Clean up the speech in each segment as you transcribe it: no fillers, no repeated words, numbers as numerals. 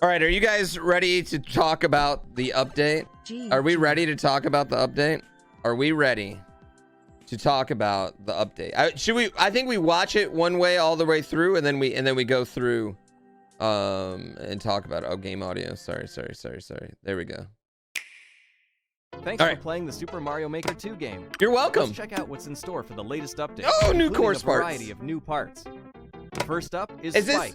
All right, are you guys ready to talk about the update? Are we ready to talk about the update? Are we ready to talk about the update? Should we? I think we watch it one way all the way through, and then we go through and talk about it. Oh, game audio. Sorry. There we go. Thanks for playing the Super Mario Maker 2 game. You're welcome. Let's check out what's in store for the latest update. Oh, new course parts. A variety of new parts. First up is Spike.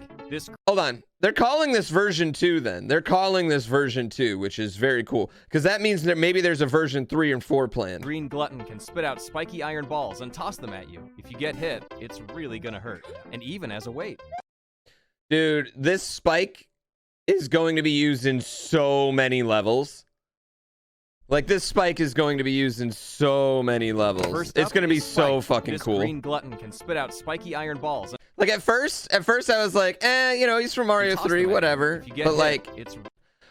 Hold on. They're calling this version 2 then. They're calling this version 2, which is very cool. Because that means that maybe there's a version 3 and 4 planned. Green Glutton can spit out spiky iron balls and toss them at you. If you get hit, it's really gonna hurt. And even as a weight. Dude, this Spike is going to be used in so many levels. Like, this Spike is going to be used in so many levels. It's going to be so fucking cool. Green Glutton can spit out spiky iron balls. Like, at first I was like, you know, he's from Mario 3, whatever. But, like,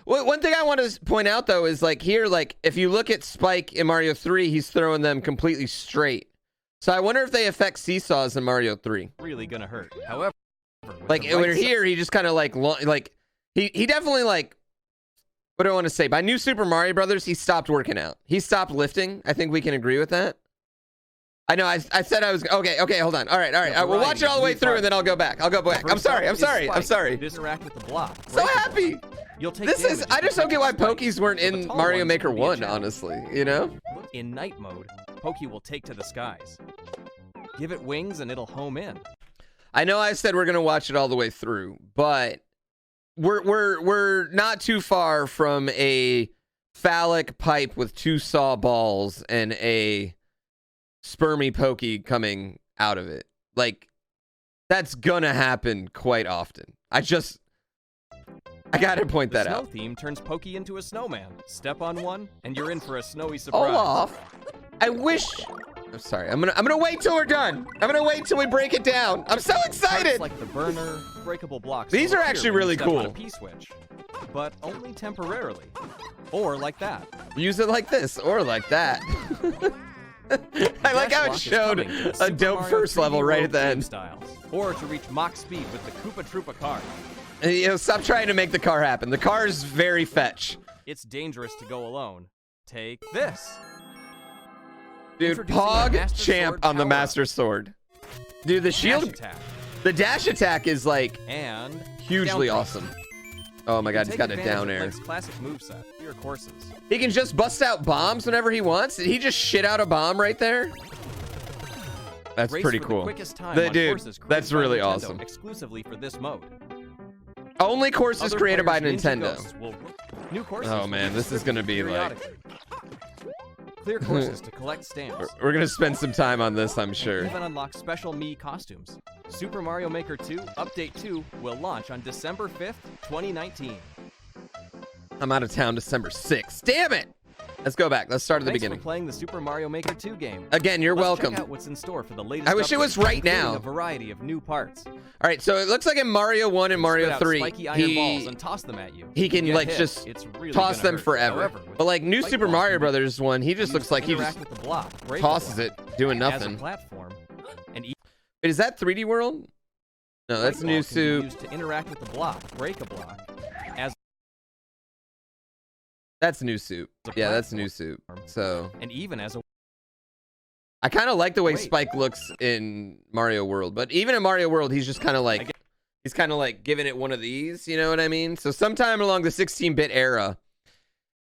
one thing I want to point out, though, is, like, here, like, if you look at Spike in Mario 3, he's throwing them completely straight. So I wonder if they affect seesaws in Mario 3. Really gonna hurt. However, like, when here, he just kind of, like, he definitely, like, what do I want to say? By New Super Mario Brothers, he stopped working out. He stopped lifting. I think we can agree with that. I know. I said I was okay. Hold on. All right. We'll watch it all the way through, and then I'll go back. I'm sorry. Interact with the block. So happy. This is. I just don't get why Pokeys weren't in Mario Maker 1. Honestly, you know. In night mode, Pokey will take to the skies. Give it wings, and it'll home in. I know. I said we're gonna watch it all the way through, but we're not too far from a phallic pipe with 2 saw balls and a spermy Pokey coming out of it. Like, that's gonna happen quite often. I gotta point that out. The snow theme turns Pokey into a snowman. Step on one, and you're in for a snowy surprise. Olaf, I wish. I'm sorry. I'm gonna wait till we're done. I'm gonna wait till we break it down. I'm so excited. Parts like the burner, breakable blocks. These are actually really cool. A P-switch, but only temporarily. Or like that. Use it like this, or like that. I like how it showed a dope first level right at the end. Styles. Or to reach Mach speed with the Koopa Troopa car. You know, stop trying to make the car happen. The car is very fetch. It's dangerous to go alone. Take this. Dude, Pog champ on the Master Sword. Dude, the shield, the dash attack is like hugely awesome. Oh my god, he's got a down air. Classic moveset. Your courses. He can just bust out bombs whenever he wants. Did he just shit out a bomb right there? That's pretty cool. Dude, that's really awesome. Exclusively for this mode. Only courses created by Nintendo. New courses. Oh man, this is gonna be like. Clear courses to collect stamps. We're gonna spend some time on this, I'm sure. Even unlock special Mii costumes. Super Mario Maker 2 Update 2 will launch on December 5th, 2019. I'm out of town December 6th. Damn it! Let's go back. Let's start at the beginning. Thanks for playing the Super Mario Maker 2 game. Again, you're welcome. Check out what's in store for the latest. I wish it was right now. A variety of new parts. All right, so it looks like in Mario 1 and Mario 3, and toss them at you. He can like just toss them forever. But like New Super Mario Brothers 1, he just looks like he just tosses it, doing nothing. Wait, is that 3D World? No, that's New Soup. Used to interact with the block, break a block. That's New Soup. Yeah, that's New Soup. So. And even as a. I kind of like the way Spike looks in Mario World, but even in Mario World, he's just kind of like, he's kind of like giving it one of these, you know what I mean? So sometime along the 16-bit era,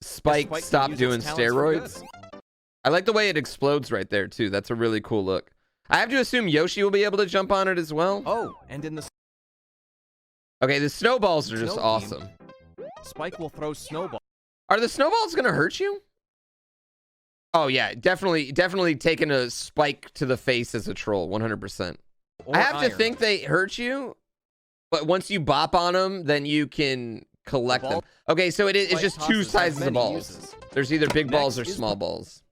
Spike stopped doing steroids. I like the way it explodes right there too. That's a really cool look. I have to assume Yoshi will be able to jump on it as well. Oh, and in the. Okay, the snowballs are just awesome. Spike will throw snowballs. Are the snowballs gonna hurt you? Oh yeah, definitely taking a Spike to the face as a troll, 100%. I have to think they hurt you, but once you bop on them, then you can collect them. Okay, so it's just 2 sizes of balls. There's either big balls or small balls.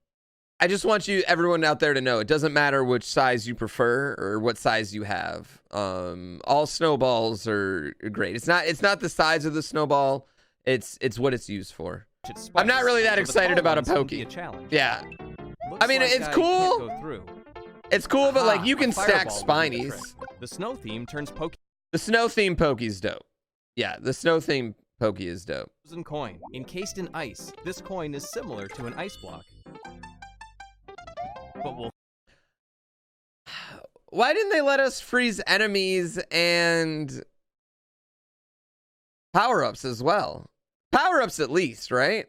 I just want everyone out there to know, it doesn't matter which size you prefer or what size you have. All snowballs are great. It's not the size of the snowball. It's what it's used for. I'm not really that excited about a Pokey. Yeah. I mean, it's cool. It's cool, but like you can stack Spinies. The snow theme turns Pokey. The snow theme Pokey's dope. Yeah, the snow theme Pokey is dope. Coin. Encased in ice, this coin is similar to an ice block. But we'll... Why didn't they let us freeze enemies and power-ups as well? Power-ups at least, right?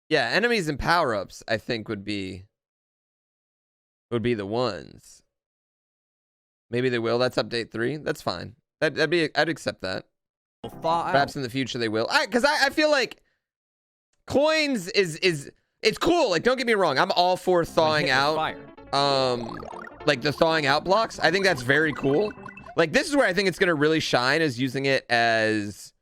Yeah, enemies and power-ups, I think, would be the ones. Maybe they will. That's update 3. That's fine. That'd be. I'd accept that. Perhaps in the future they will. Because I feel like coins is it's cool. Like, don't get me wrong. I'm all for thawing out. Like the thawing out blocks. I think that's very cool. Like, this is where I think it's gonna really shine, is using it as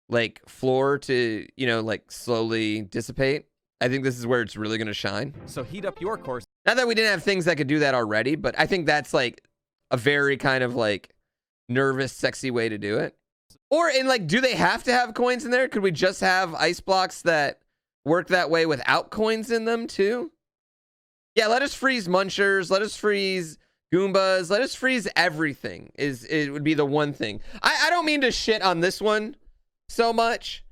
like floor to, you know, like slowly dissipate. I think this is where it's really gonna shine. So heat up your course. Not that we didn't have things that could do that already, but I think that's like a very kind of like nervous, sexy way to do it. Or in like, do they have to have coins in there? Could we just have ice blocks that work that way without coins in them too? Yeah, let us freeze munchers. Let us freeze Goombas. Let us freeze everything. It would be the one thing. I don't mean to shit on this one so much,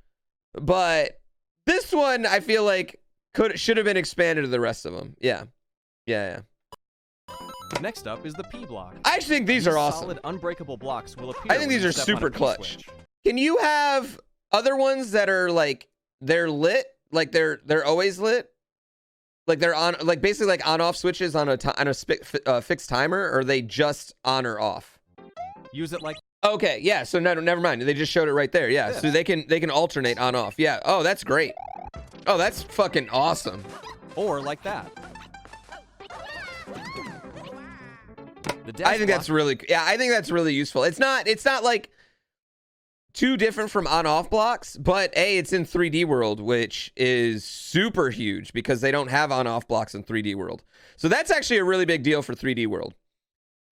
but this one I feel like should have been expanded to the rest of them. Yeah. Next up is the P block. I actually think these are awesome. Solid unbreakable blocks will appear. I think these are super clutch. Can you have other ones that are like they're lit, like they're always lit, like they're on, like basically like on-off switches on a fixed timer, or are they just on or off? Use it like. Okay, yeah. So no, never mind. They just showed it right there. Yeah, so they can alternate on-off. Yeah. Oh, that's great. Oh, that's fucking awesome. Or like that. I think that's really, yeah, I think that's really useful. It's not like too different from on-off blocks, but it's in 3D World, which is super huge because they don't have on-off blocks in 3D World. So that's actually a really big deal for 3D World.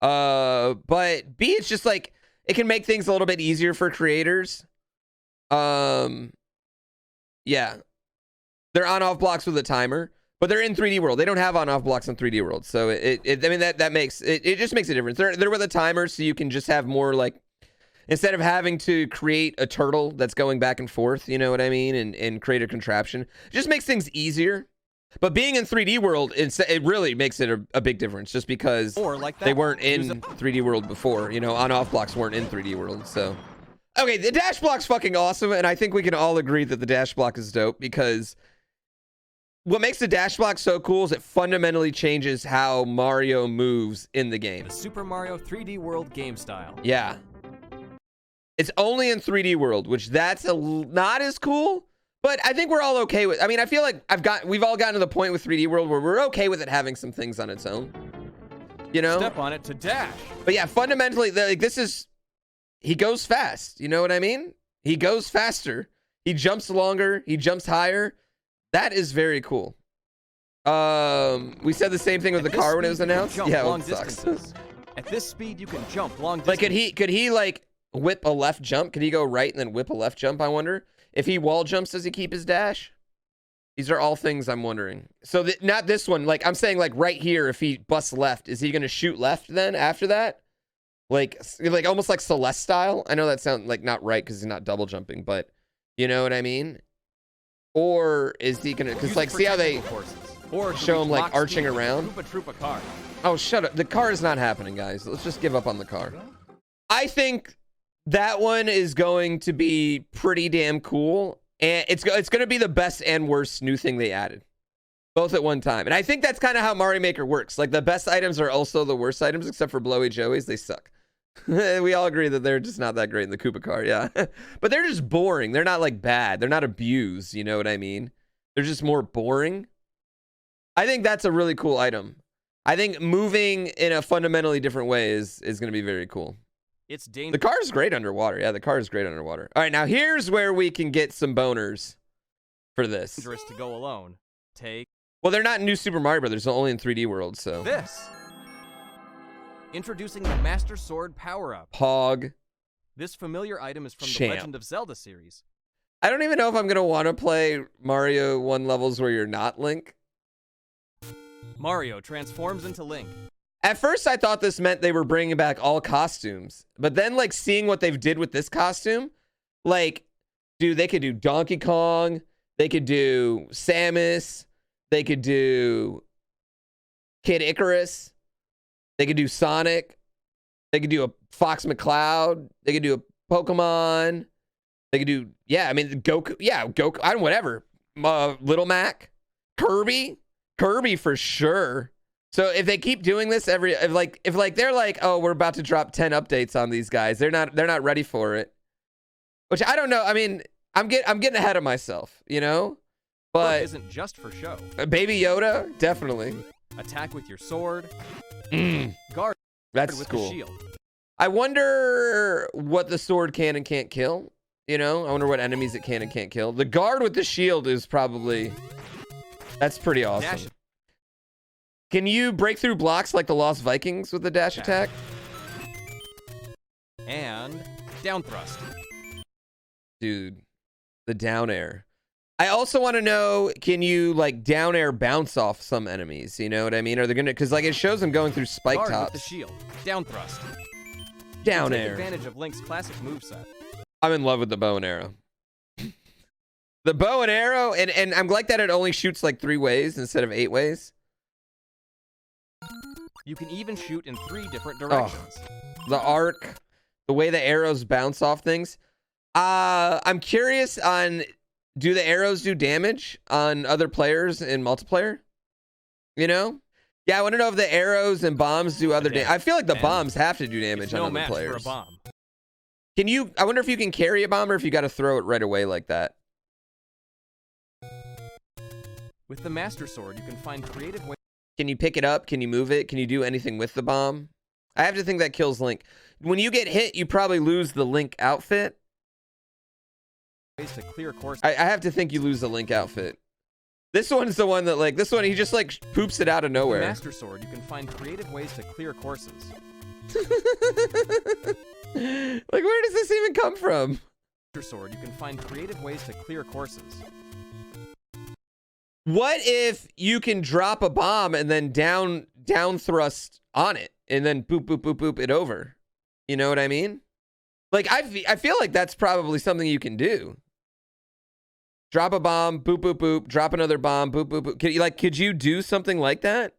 But B, it's just like, it can make things a little bit easier for creators. Yeah. They're on-off blocks with a timer. But they're in 3D World. They don't have on-off blocks in 3D World, so I mean that makes it just makes a difference. They're with a timer, so you can just have more like, instead of having to create a turtle that's going back and forth, you know what I mean, and create a contraption, it just makes things easier. But being in 3D World, it really makes it a big difference, just because they weren't in 3D World before. You know, on-off blocks weren't in 3D World, so. Okay, the dash block's fucking awesome, and I think we can all agree that the dash block is dope, because what makes the dash block so cool is it fundamentally changes how Mario moves in the game. The Super Mario 3D World game style. Yeah. It's only in 3D World, which that's not as cool, but I think we're all okay with. I mean, I feel like we've all gotten to the point with 3D World where we're okay with it having some things on its own. You know? Step on it to dash. But yeah, fundamentally, like, this is, he goes fast. You know what I mean? He goes faster. He jumps longer. He jumps higher. That is very cool. We said the same thing with the car when it was announced. Yeah, it sucks. At this speed, you can jump long distance. Like, could he like whip a left jump? Could he go right and then whip a left jump? I wonder. If he wall jumps, does he keep his dash? These are all things I'm wondering. So not this one. Like, I'm saying, like right here, if he busts left, is he gonna shoot left then after that? Like almost like Celeste style. I know that sounds like not right because he's not double jumping, but you know what I mean. Or is he gonna? Because like, see how they show him like arching around. Oh, shut up! The car is not happening, guys. Let's just give up on the car. I think that one is going to be pretty damn cool, and it's going to be the best and worst new thing they added, both at one time. And I think that's kind of how Mario Maker works. Like, the best items are also the worst items, except for Blowy Joey's. They suck. We all agree that they're just not that great in the Koopa car, yeah. But they're just boring. They're not like bad. They're not abused, you know what I mean? They're just more boring. I think that's a really cool item. I think moving in a fundamentally different way is going to be very cool. It's dangerous. The car is great underwater. Yeah, the car is great underwater. All right, now here's where we can get some boners for this. Dangerous to go alone. Well, they're not in New Super Mario Brothers. They're only in 3D World, so. Introducing the Master Sword power-up. Pog. This familiar item is from the Legend of Zelda series. I don't even know if I'm going to want to play Mario 1 levels where you're not Link. Mario transforms into Link. At first, I thought this meant they were bringing back all costumes. But then, like, seeing what they've did with this costume, like, Dude, they could do Donkey Kong. They could do Samus. They could do Kid Icarus. They could do Sonic. They could do a Fox McCloud. They could do a Pokemon. They could do, yeah, I mean, Goku. Yeah, Goku. I don't, whatever. Little Mac. Kirby. Kirby for sure. So if they keep doing this if they're like, oh, we're about to drop 10 updates on these guys, they're not ready for it. Which I don't know. I mean, I'm getting ahead of myself, you know? But isn't just for show. Baby Yoda, definitely. Attack with your sword. Guard That's with cool. the shield. I wonder what the sword can and can't kill. You know, I wonder what enemies it can and can't kill. The guard with the shield is probably, that's pretty awesome. Dash. Can you break through blocks like the Lost Vikings with the dash attack? And down thrust. Dude, the down air. I also want to know, can you like down air bounce off some enemies? You know what I mean? Are they gonna, because like it shows them going through spike Guard tops. with the shield. Down thrust. Down Take air. advantage of Link's classic moveset. I'm in love with the bow and arrow. The bow and arrow, and I'm like that it only shoots like 3 ways instead of 8 ways. You can even shoot in 3 different directions. The arc, the way the arrows bounce off things. I'm curious on, do the arrows do damage on other players in multiplayer? You know? Yeah, I want to know if the arrows and bombs do other damage. I feel like the bombs have to do damage on other players. For a bomb. Can you, I wonder if you can carry a bomb or if you got to throw it right away like that. With the Master Sword, you can find creative ways. Can you pick it up? Can you move it? Can you do anything with the bomb? I have to think that kills Link. When you get hit, you probably lose the Link outfit. Ways to clear course. I have to think you lose the Link outfit. This one's the one that, like, this one, he just, like, poops it out of nowhere. With the Master Sword, you can find creative ways to clear courses. Like, where does this even come from? Master Sword, you can find creative ways to clear courses. What if you can drop a bomb and then down thrust on it and then boop, boop, boop, boop it over? You know what I mean? Like, I feel like that's probably something you can do. Drop a bomb, boop, boop, boop, drop another bomb, boop, boop, boop. Could you do something like that?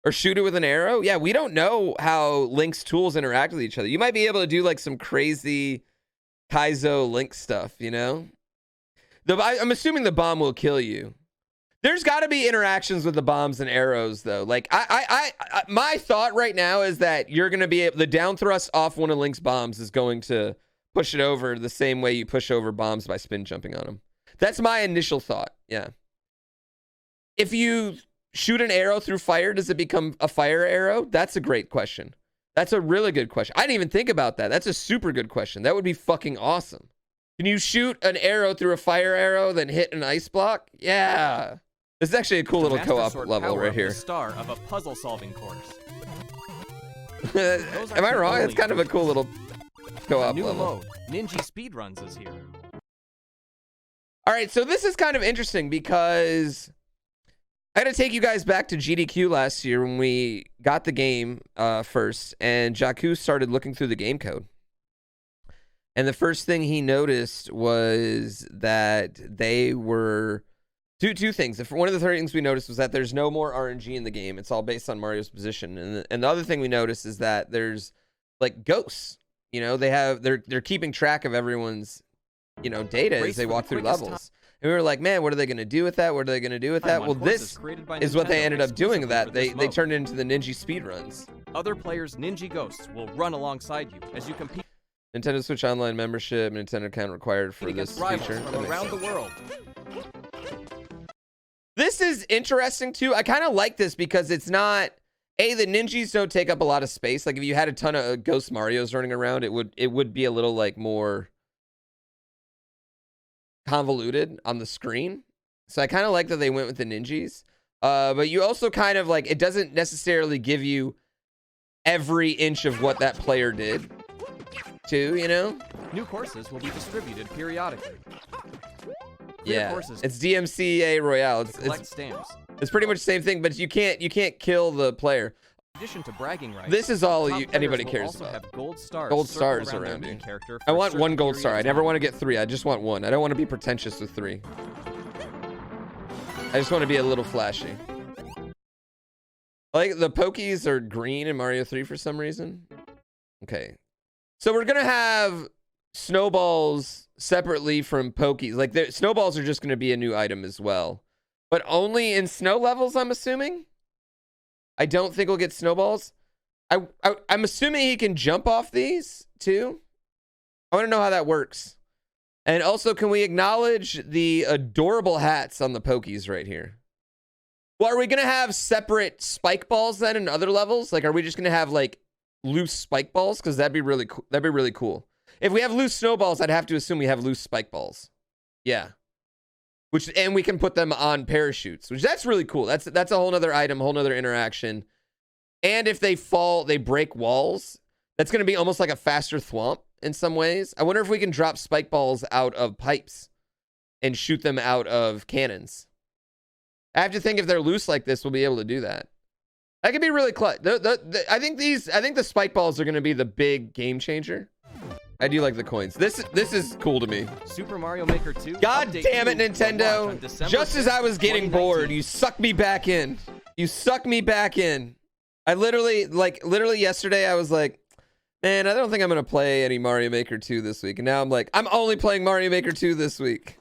Or shoot it with an arrow? Yeah, we don't know how Link's tools interact with each other. You might be able to do like some crazy Kaizo Link stuff, you know? I'm assuming the bomb will kill you. There's got to be interactions with the bombs and arrows, though. Like, my thought right now is that you're going to be able, the down thrust off one of Link's bombs is going to push it over the same way you push over bombs by spin jumping on them. That's my initial thought. Yeah. If you shoot an arrow through fire, does it become a fire arrow? That's a great question. That's a really good question. I didn't even think about that. That's a super good question. That would be fucking awesome. Can you shoot an arrow through a fire arrow, then hit an ice block? Yeah. This is actually a cool little co-op level right here. The star of a puzzle-solving course. Am I wrong? It's kind of a cool little co-op New level. mode, Ninji speedruns, is here. All right, so this is kind of interesting because I got to take you guys back to GDQ last year when we got the game first, and Jakku started looking through the game code. And the first thing he noticed was that they were two things. One of the things we noticed was that there's no more RNG in the game. It's all based on Mario's position. And the other thing we noticed is that there's like ghosts. You know, they're keeping track of everyone's, you know, data as they walk through levels. And we were like, man, what are they going to do with that? What are they going to do with that? Well, this is what they ended up doing. That they turned it into the Ninji speedruns. Other players' Ninji ghosts will run alongside you as you compete. Nintendo Switch Online membership, Nintendo account required for this feature. From around the world. This is interesting too. I kind of like this because it's not, the Ninjas don't take up a lot of space. Like if you had a ton of Ghost Marios running around, it would be a little like more convoluted on the screen. So I kind of like that they went with the Ninjas. But you also kind of like, it doesn't necessarily give you every inch of what that player did too, you know? New courses will be distributed periodically. Yeah, it's DMCA Royale. It's stamps. It's pretty much the same thing, but you can't kill the player. In addition to bragging rights, This is all top anybody players will cares also about. have gold stars, Gold circled stars around their you. main character I for want certain one gold star. I periods never of want to time. get 3. I just want 1. I don't want to be pretentious with 3. I just want to be a little flashy. Like the Pokies are green in Mario 3 for some reason. Okay. So we're going to have snowballs separately from Pokies. Like snowballs are just going to be a new item as well. But only in snow levels, I'm assuming. I don't think we'll get snowballs. I'm assuming he can jump off these too. I want to know how that works. And also, can we acknowledge the adorable hats on the Pokies right here? Well, are we going to have separate spike balls then in other levels? Like, are we just going to have, like, loose spike balls? Because that'd be really cool. That'd be really cool. If we have loose snowballs, I'd have to assume we have loose spike balls. Yeah. And we can put them on parachutes, which that's really cool. That's a whole nother item, whole nother interaction. And if they fall, they break walls. That's going to be almost like a faster thwomp in some ways. I wonder if we can drop spike balls out of pipes and shoot them out of cannons. I have to think if they're loose like this, we'll be able to do that. That could be really clutch. I think the spike balls are going to be the big game changer. I do like the coins. This is cool to me. Super Mario Maker 2. God damn it, Nintendo! Just as I was getting bored, you sucked me back in. You sucked me back in. I literally yesterday I was like, man, I don't think I'm gonna play any Mario Maker 2 this week. And now I'm like, I'm only playing Mario Maker 2 this week.